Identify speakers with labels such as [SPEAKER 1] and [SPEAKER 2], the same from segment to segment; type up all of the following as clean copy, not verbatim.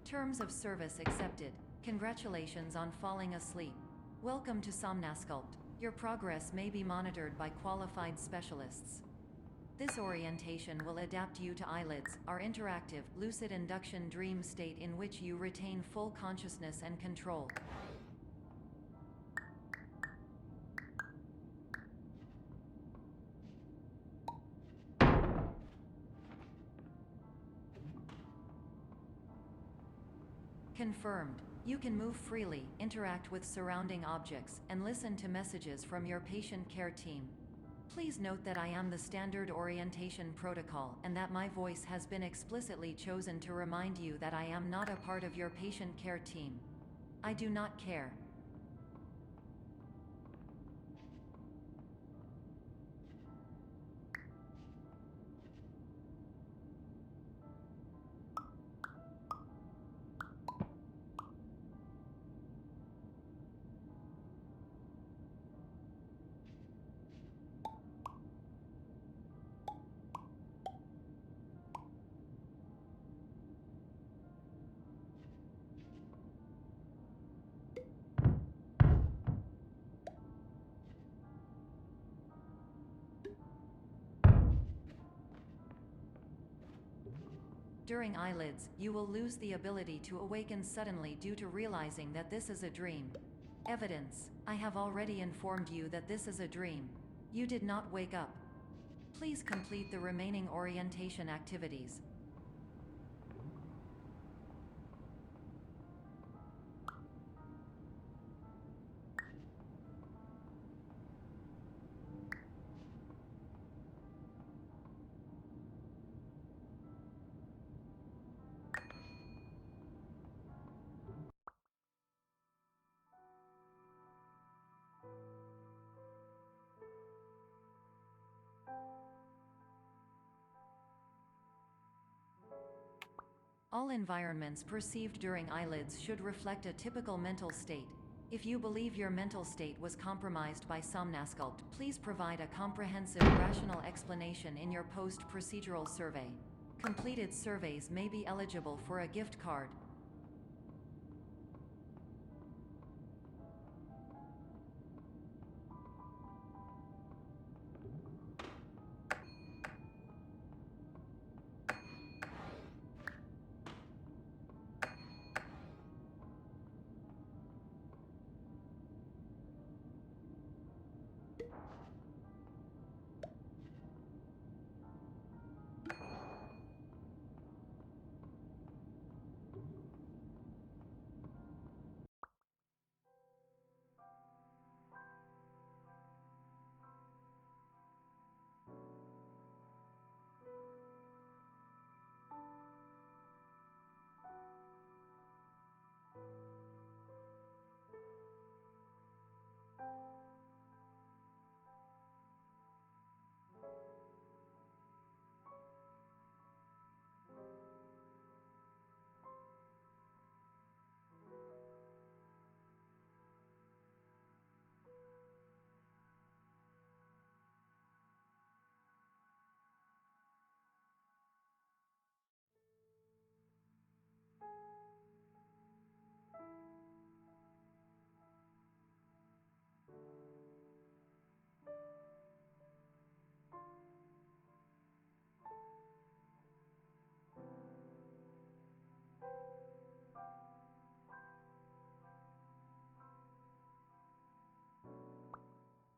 [SPEAKER 1] Terms of service accepted. Congratulations on falling asleep. Welcome to Somnasculpt. Your progress may be monitored by qualified specialists. This orientation will adapt you to eyelids, our interactive, lucid induction dream state in which you retain full consciousness and control. Confirmed. You can move freely, interact with surrounding objects, and listen to messages from your patient care team. Please note that I am the standard orientation protocol and that my voice has been explicitly chosen to remind you that I am not a part of your patient care team. I do not care. During eyelids, you will lose the ability to awaken suddenly due to realizing that this is a dream. Evidence: I have already informed you that this is a dream. You did not wake up. Please complete the remaining orientation activities. All environments perceived during eyelids should reflect a typical mental state. If you believe your mental state was compromised by Somnasculpt, please provide a comprehensive, rational explanation in your post-procedural survey. Completed surveys may be eligible for a gift card.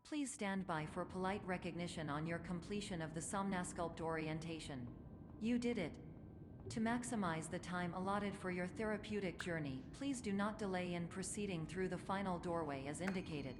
[SPEAKER 1] Please stand by for polite recognition on your completion of the Somnasculpt orientation. You did it. To maximize the time allotted for your therapeutic journey, please do not delay in proceeding through the final doorway as indicated.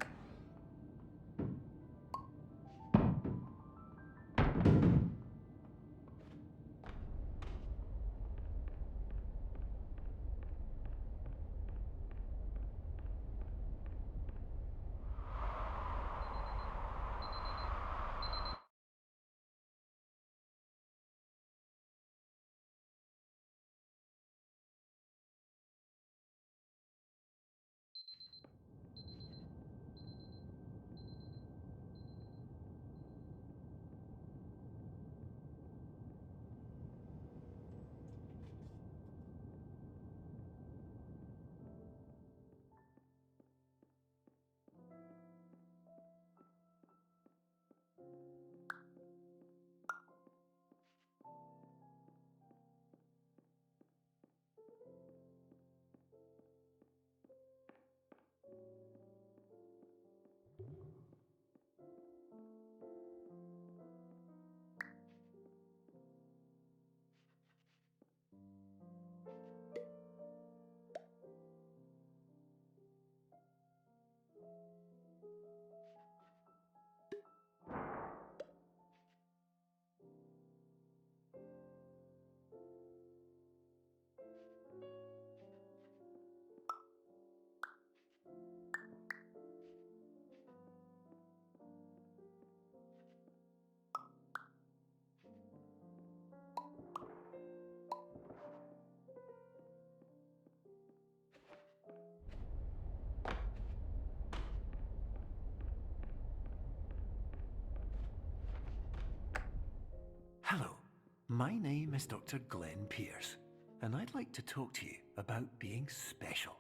[SPEAKER 2] My name is Dr. Glenn Pierce, and I'd like to talk to you about being special.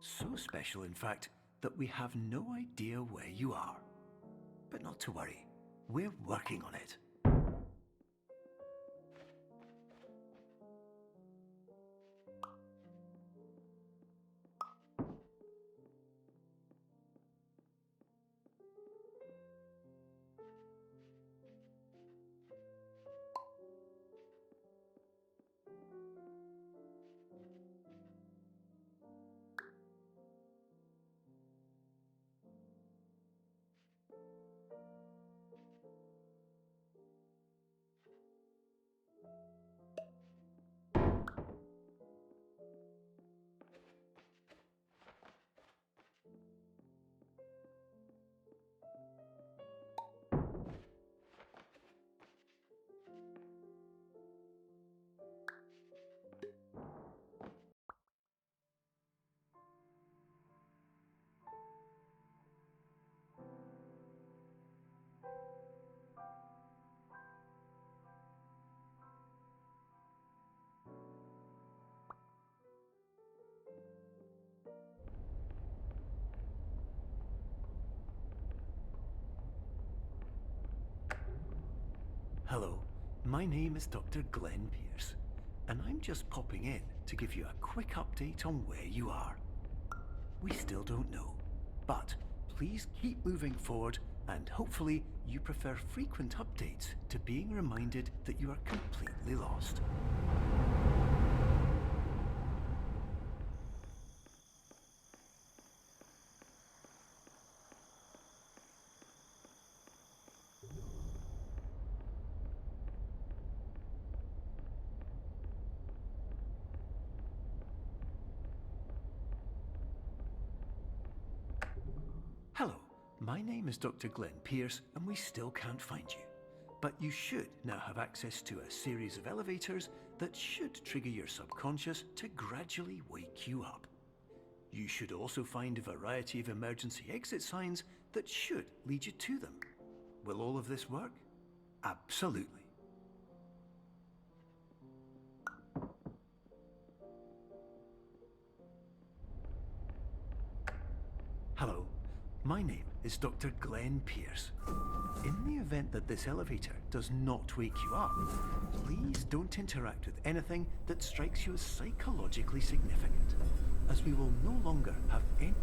[SPEAKER 2] So special, in fact, that we have no idea where you are. But not to worry, we're working on it. Hello, my name is Dr. Glenn Pierce, and I'm just popping in to give you a quick update on where you are. We still don't know, but please keep moving forward, and hopefully you prefer frequent updates to being reminded that you are completely lost. Hello, my name is Dr. Glenn Pierce, and we still can't find you. But you should now have access to a series of elevators that should trigger your subconscious to gradually wake you up. You should also find a variety of emergency exit signs that should lead you to them. Will all of this work? Absolutely. Hello, my name is Dr. Glenn Pierce. In the event that this elevator does not wake you up, please don't interact with anything that strikes you as psychologically significant, as we will no longer have any...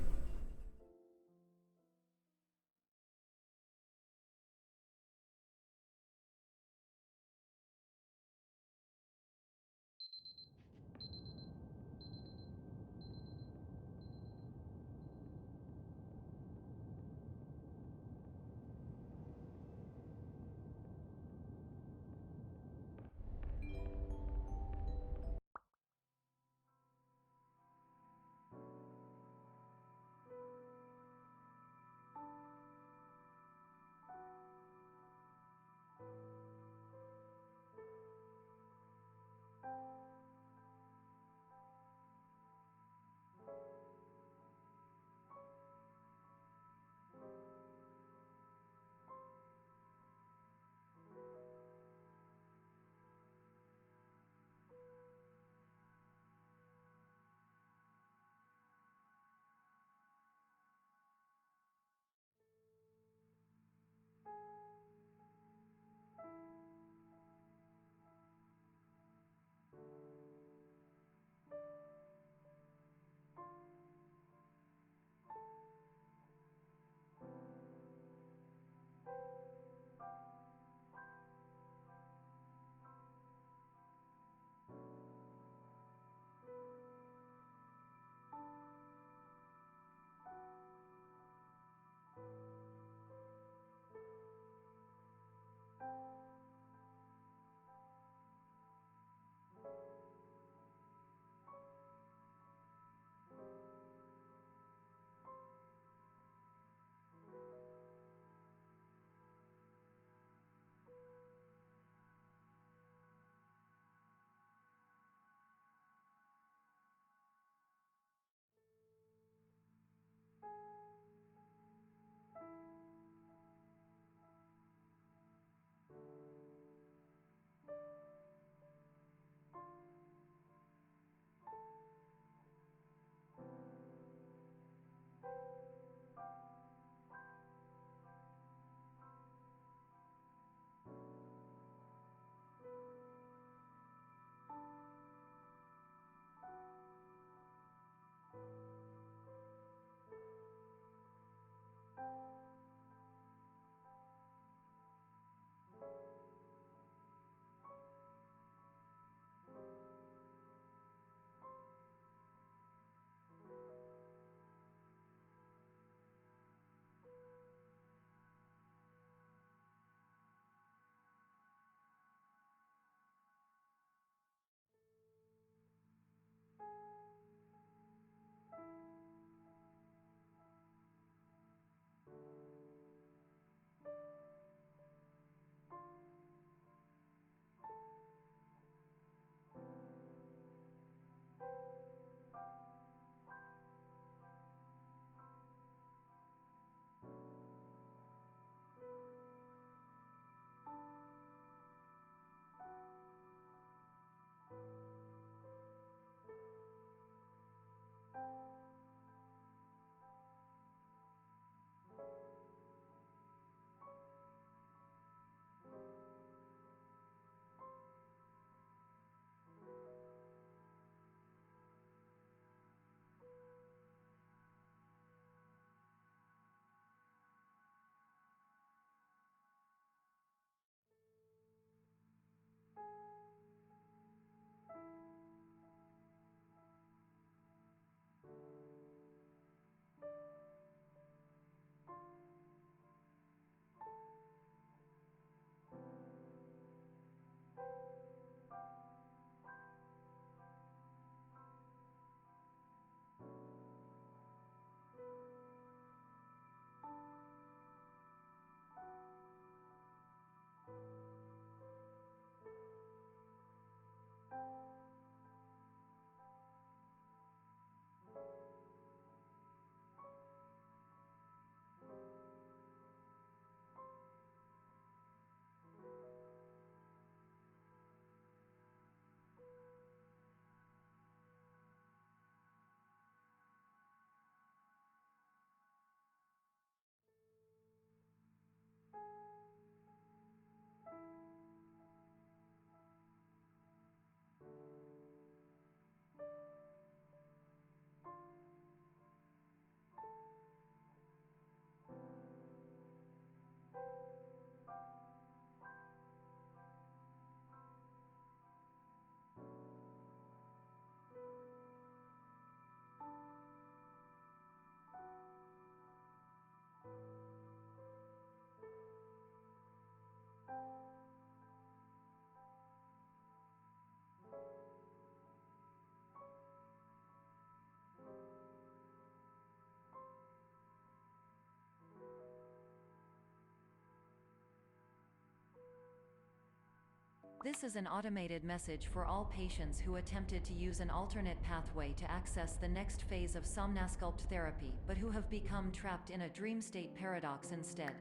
[SPEAKER 1] This is an automated message for all patients who attempted to use an alternate pathway to access the next phase of somnasculpt therapy, but who have become trapped in a dream state paradox instead.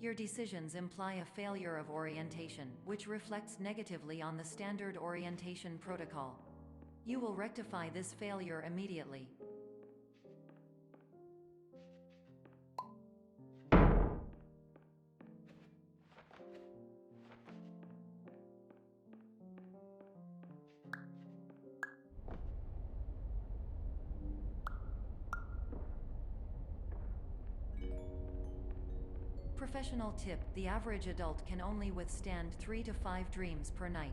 [SPEAKER 1] Your decisions imply a failure of orientation, which reflects negatively on the standard orientation protocol. You will rectify this failure immediately. Professional tip: the average adult can only withstand 3 to 5 dreams per night.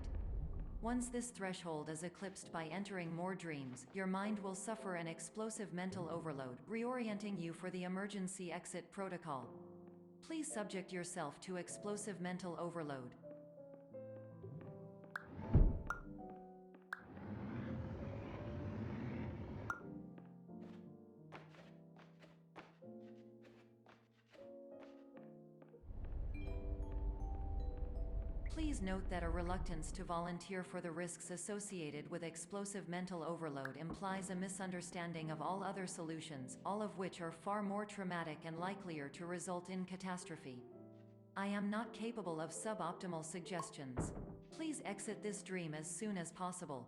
[SPEAKER 1] Once this threshold is eclipsed by entering more dreams, your mind will suffer an explosive mental overload, reorienting you for the emergency exit protocol. Please subject yourself to explosive mental overload. Please note that a reluctance to volunteer for the risks associated with explosive mental overload implies a misunderstanding of all other solutions, all of which are far more traumatic and likelier to result in catastrophe. I am not capable of suboptimal suggestions. Please exit this dream as soon as possible.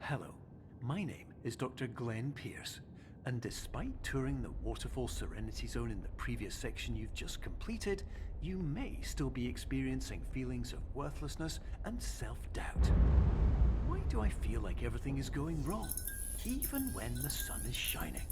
[SPEAKER 2] Hello, my name is Dr. Glenn Pierce, and despite touring the Waterfall Serenity Zone in the previous section you've just completed, you may still be experiencing feelings of worthlessness and self-doubt. Why do I feel like everything is going wrong, even when the sun is shining?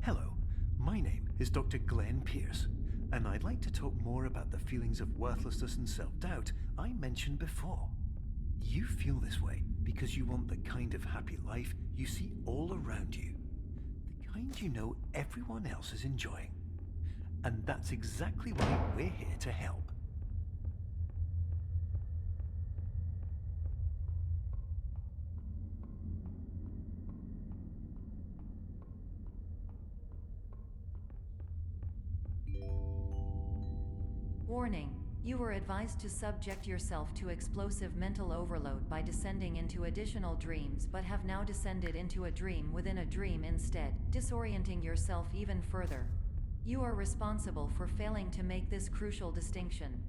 [SPEAKER 2] Hello, my name is Dr. Glenn Pierce, and I'd like to talk more about the feelings of worthlessness and self-doubt I mentioned before. You feel this way because you want the kind of happy life you see all around you, the kind you know everyone else is enjoying. And that's exactly why we're here to help.
[SPEAKER 1] Warning. You were advised to subject yourself to explosive mental overload by descending into additional dreams, but have now descended into a dream within a dream instead, disorienting yourself even further. You are responsible for failing to make this crucial distinction.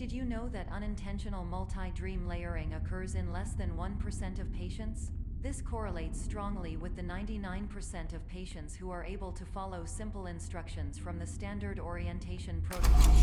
[SPEAKER 1] Did you know that unintentional multi-dream layering occurs in less than 1% of patients? This correlates strongly with the 99% of patients who are able to follow simple instructions from the standard orientation protocol.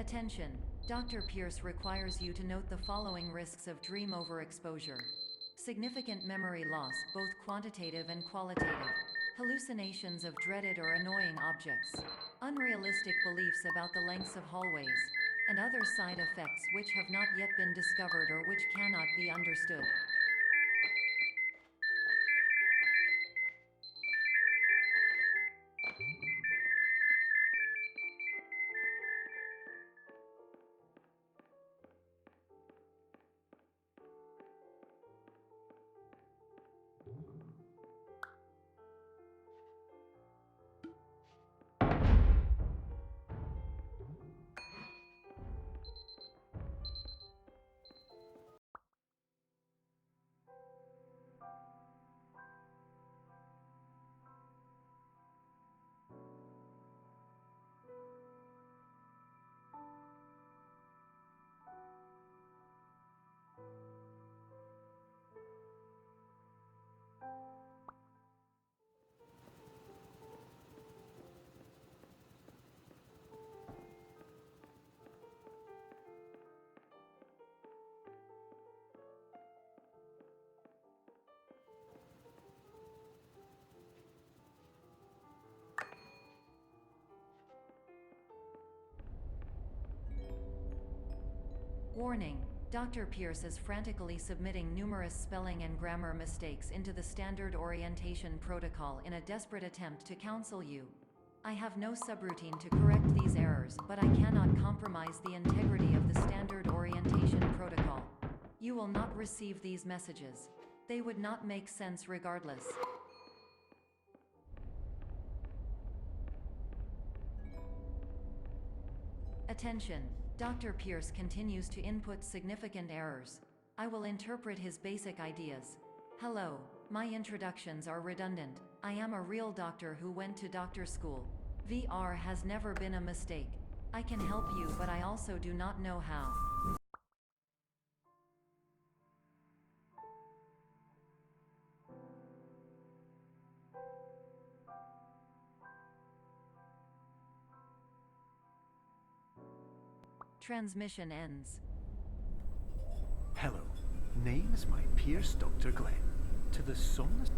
[SPEAKER 1] Attention! Dr. Pierce requires you to note the following risks of dream overexposure. Significant memory loss, both quantitative and qualitative. Hallucinations of dreaded or annoying objects. Unrealistic beliefs about the lengths of hallways. And other side effects which have not yet been discovered or which cannot be understood. Warning. Dr. Pierce is frantically submitting numerous spelling and grammar mistakes into the standard orientation protocol in a desperate attempt to counsel you. I have no subroutine to correct these errors, but I cannot compromise the integrity of the standard orientation protocol. You will not receive these messages. They would not make sense regardless. Attention! Dr. Pierce continues to input significant errors. I will interpret his basic ideas. Hello, my introductions are redundant. I am a real doctor who went to doctor school. VR has never been a mistake. I can help you, but I also do not know how. Transmission ends.
[SPEAKER 2] Hello, name is my Pierce Dr. Glenn. To the somnus...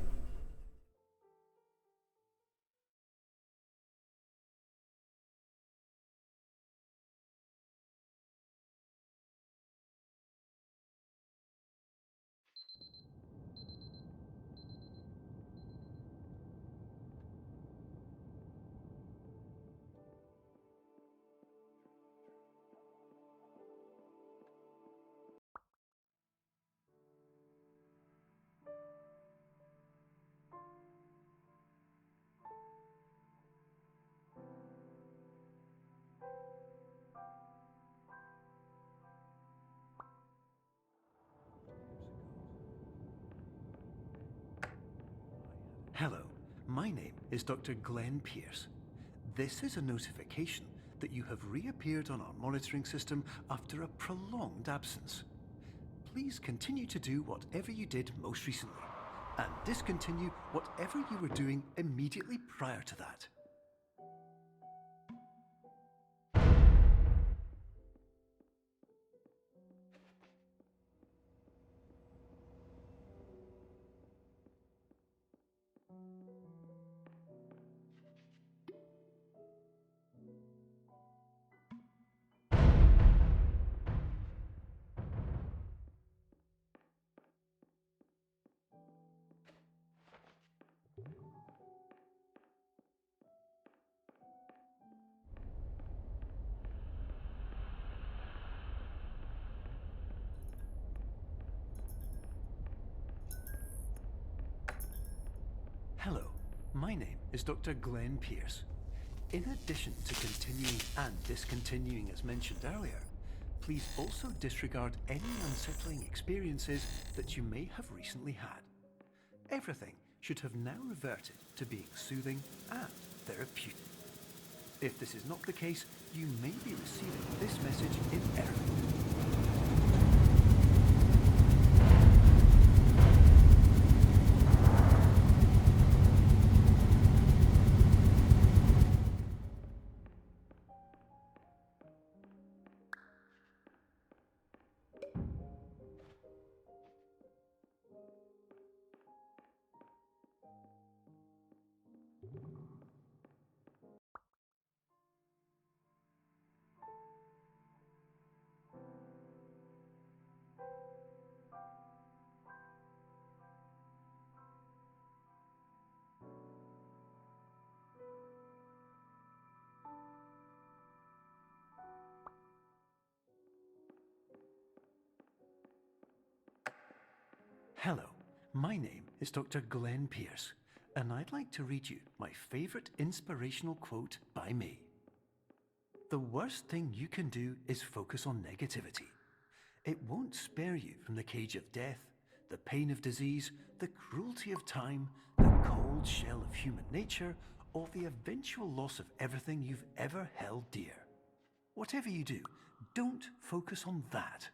[SPEAKER 2] Hello, my name is Dr. Glenn Pierce. This is a notification that you have reappeared on our monitoring system after a prolonged absence. Please continue to do whatever you did most recently, and discontinue whatever you were doing immediately prior to that. Hello, my name is Dr. Glenn Pierce. In addition to continuing and discontinuing as mentioned earlier, please also disregard any unsettling experiences that you may have recently had. Everything should have now reverted to being soothing and therapeutic. If this is not the case, you may be receiving this message in error. Hello, my name is Dr. Glenn Pierce, and I'd like to read you my favorite inspirational quote by me. The worst thing you can do is focus on negativity. It won't spare you from the cage of death, the pain of disease, the cruelty of time, the cold shell of human nature, or the eventual loss of everything you've ever held dear. Whatever you do, don't focus on that.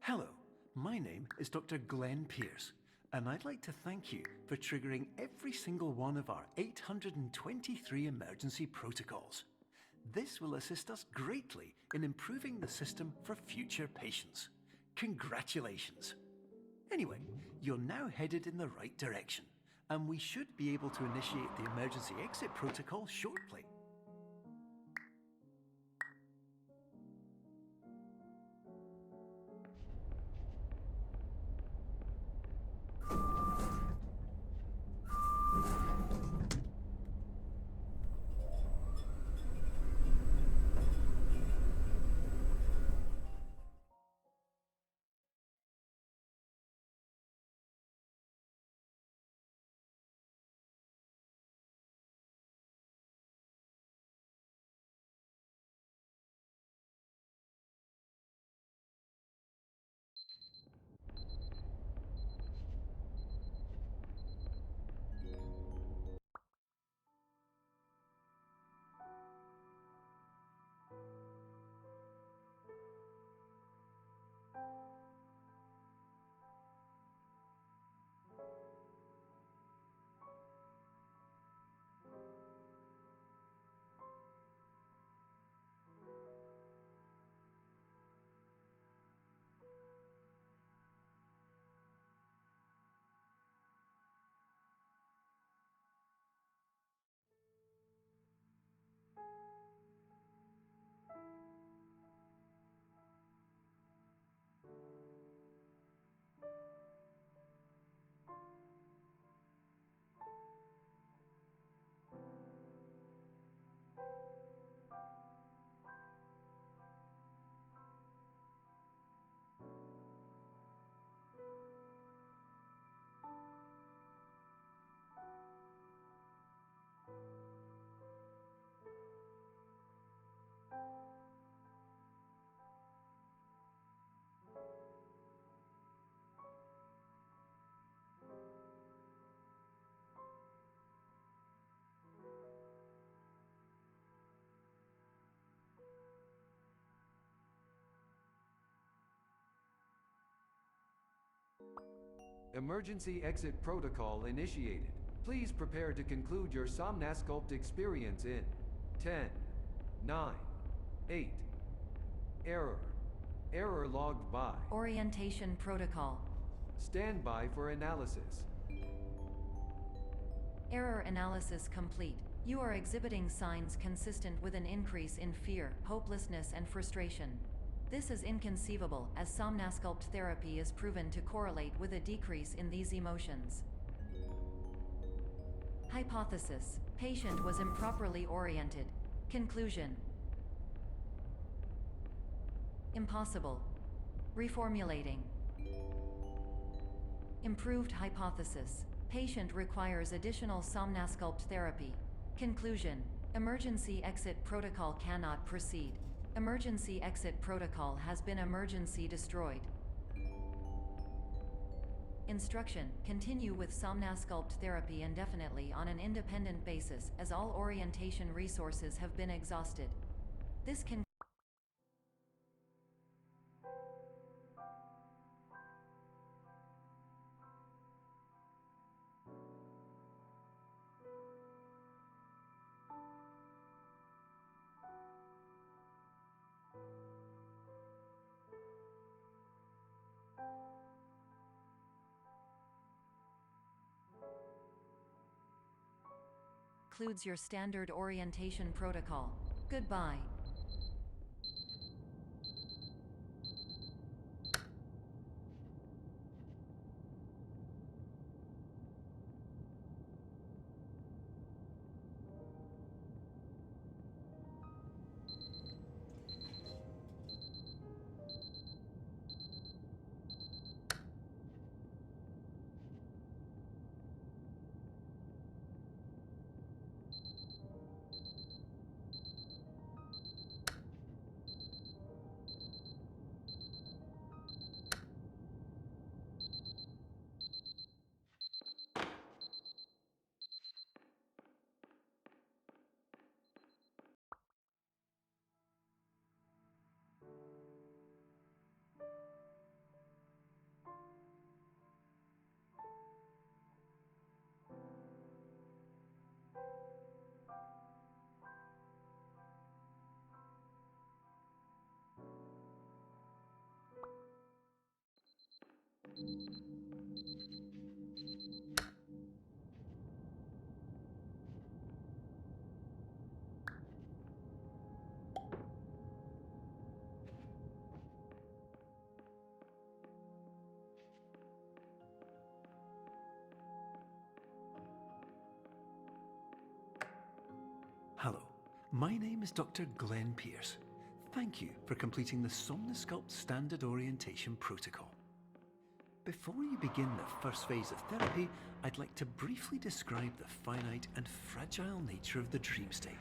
[SPEAKER 2] Hello, my name is Dr. Glenn Pierce, and I'd like to thank you for triggering every single one of our 823 emergency protocols. This will assist us greatly in improving the system for future patients. Congratulations! Anyway, you're now headed in the right direction, and we should be able to initiate the emergency exit protocol shortly.
[SPEAKER 3] Emergency exit protocol initiated. Please prepare to conclude your Somnasculpt experience in 10, 9, 8. Error. Error logged by.
[SPEAKER 1] Orientation protocol.
[SPEAKER 3] Stand by for analysis.
[SPEAKER 1] Error analysis complete. You are exhibiting signs consistent with an increase in fear, hopelessness, and frustration. This is inconceivable, as Somnasculpt therapy is proven to correlate with a decrease in these emotions. Hypothesis: patient was improperly oriented. Conclusion: impossible. Reformulating. Improved hypothesis: patient requires additional Somnasculpt therapy. Conclusion: emergency exit protocol cannot proceed. Emergency exit protocol has been emergency destroyed. Instruction: continue with Somnasculpt therapy indefinitely on an independent basis, as all orientation resources have been exhausted. This can includes your standard orientation protocol. Goodbye.
[SPEAKER 2] Hello, my name is Dr. Glenn Pierce. Thank you for completing the Somnosculpt Standard Orientation Protocol. Before you begin the first phase of therapy, I'd like to briefly describe the finite and fragile nature of the dream state.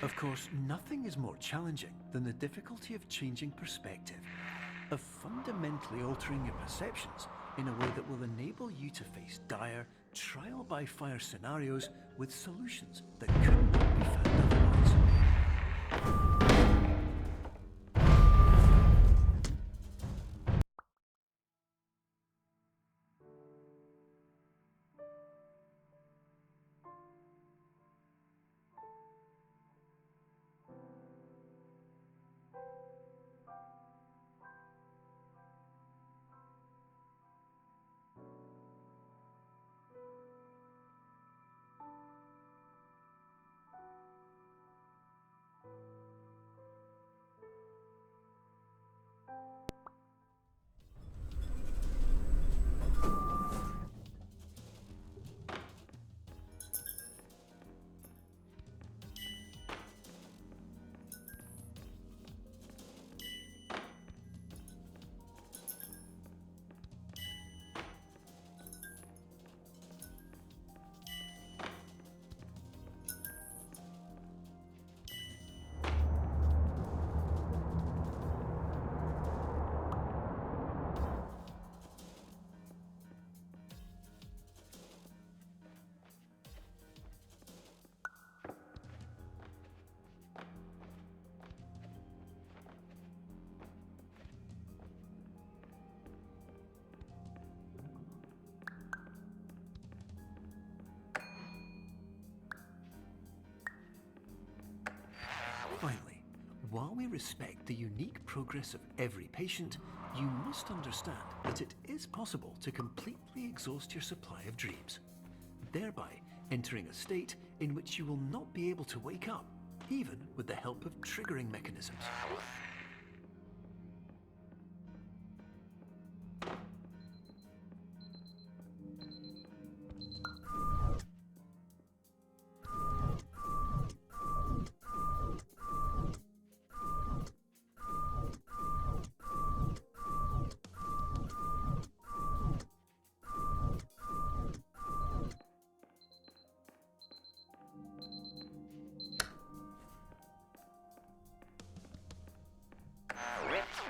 [SPEAKER 2] Of course, nothing is more challenging than the difficulty of changing perspective, of fundamentally altering your perceptions in a way that will enable you to face dire, trial-by-fire scenarios with solutions that could not be found otherwise. Finally, while we respect the unique progress of every patient, you must understand that it is possible to completely exhaust your supply of dreams, thereby entering a state in which you will not be able to wake up, even with the help of triggering mechanisms.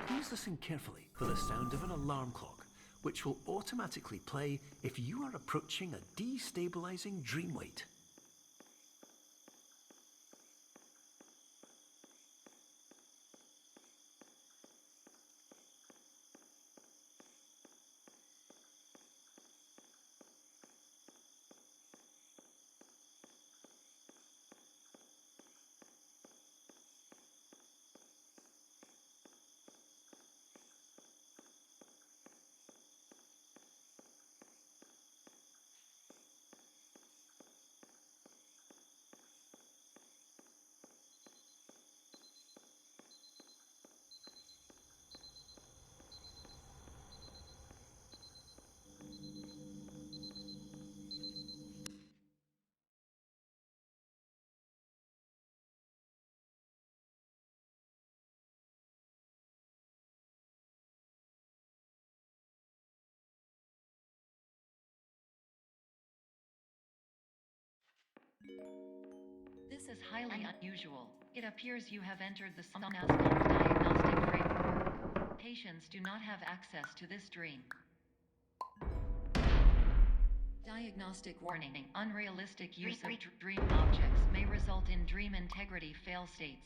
[SPEAKER 2] Please listen carefully for the sound of an alarm clock, which will automatically play if you are approaching a destabilizing dream weight.
[SPEAKER 1] This is highly unusual. It appears you have entered the Somnosculpt diagnostic framework. Patients do not have access to this dream. Diagnostic warning. Unrealistic use of dream objects may result in dream integrity fail states.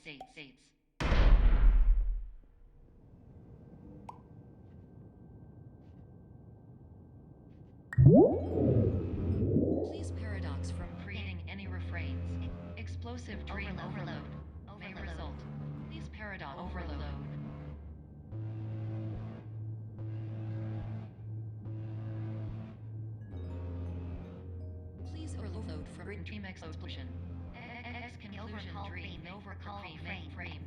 [SPEAKER 1] Please paradox from creating any refrains. Explosive dream overload may result. Please paradox overload. Please overload from dream explosion. Conclusion dream overcall frame.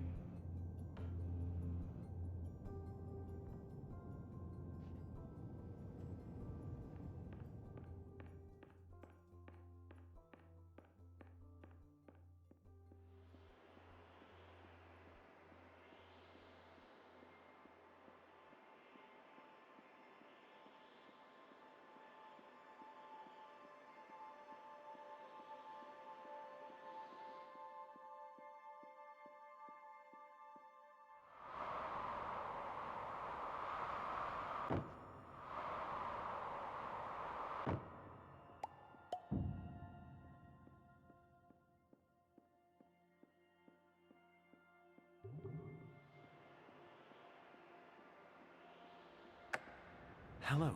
[SPEAKER 2] Hello,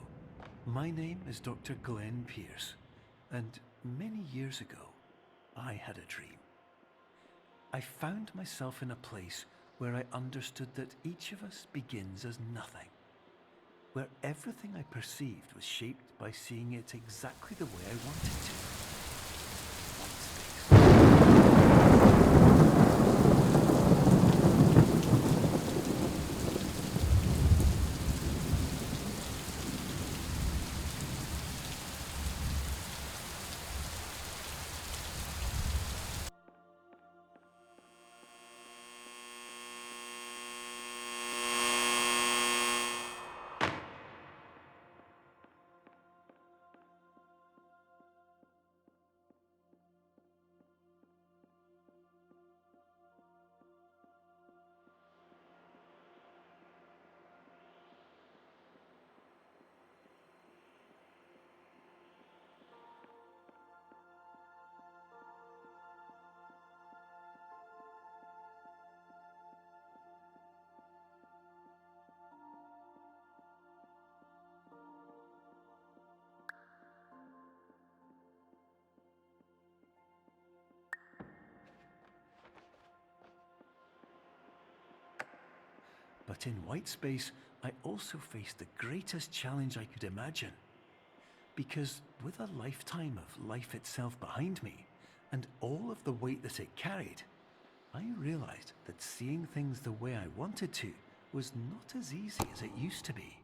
[SPEAKER 2] my name is Dr. Glenn Pierce, and many years ago, I had a dream. I found myself in a place where I understood that each of us begins as nothing, where everything I perceived was shaped by seeing it exactly the way I wanted to. White space. But in white space, I also faced the greatest challenge I could imagine. Because with a lifetime of life itself behind me, and all of the weight that it carried, I realized that seeing things the way I wanted to was not as easy as it used to be.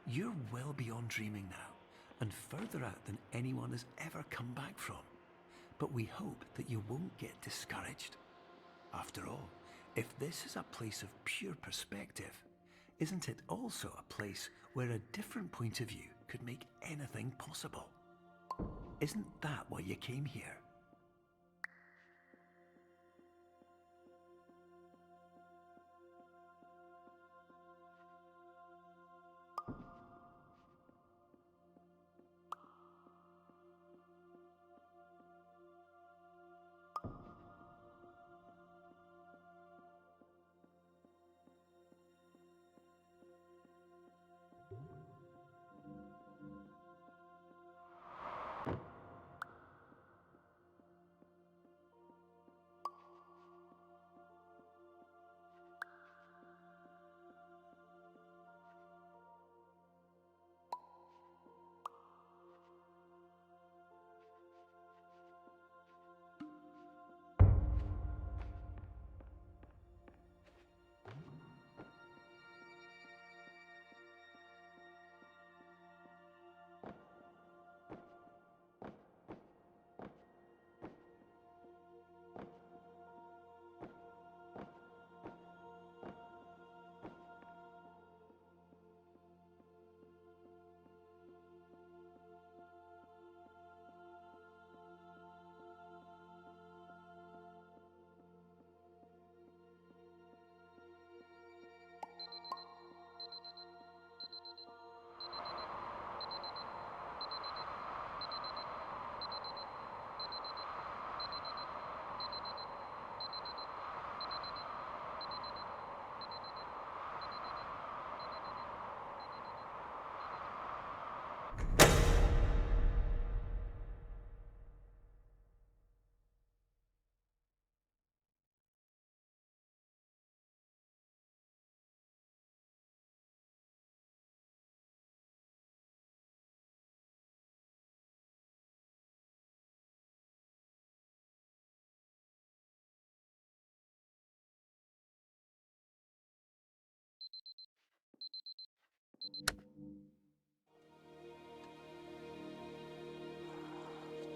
[SPEAKER 2] You're well beyond dreaming now, and further out than anyone has ever come back from. But we hope that you won't get discouraged. After all, if this is a place of pure perspective, isn't it also a place where a different point of view could make anything possible? Isn't that why you came here?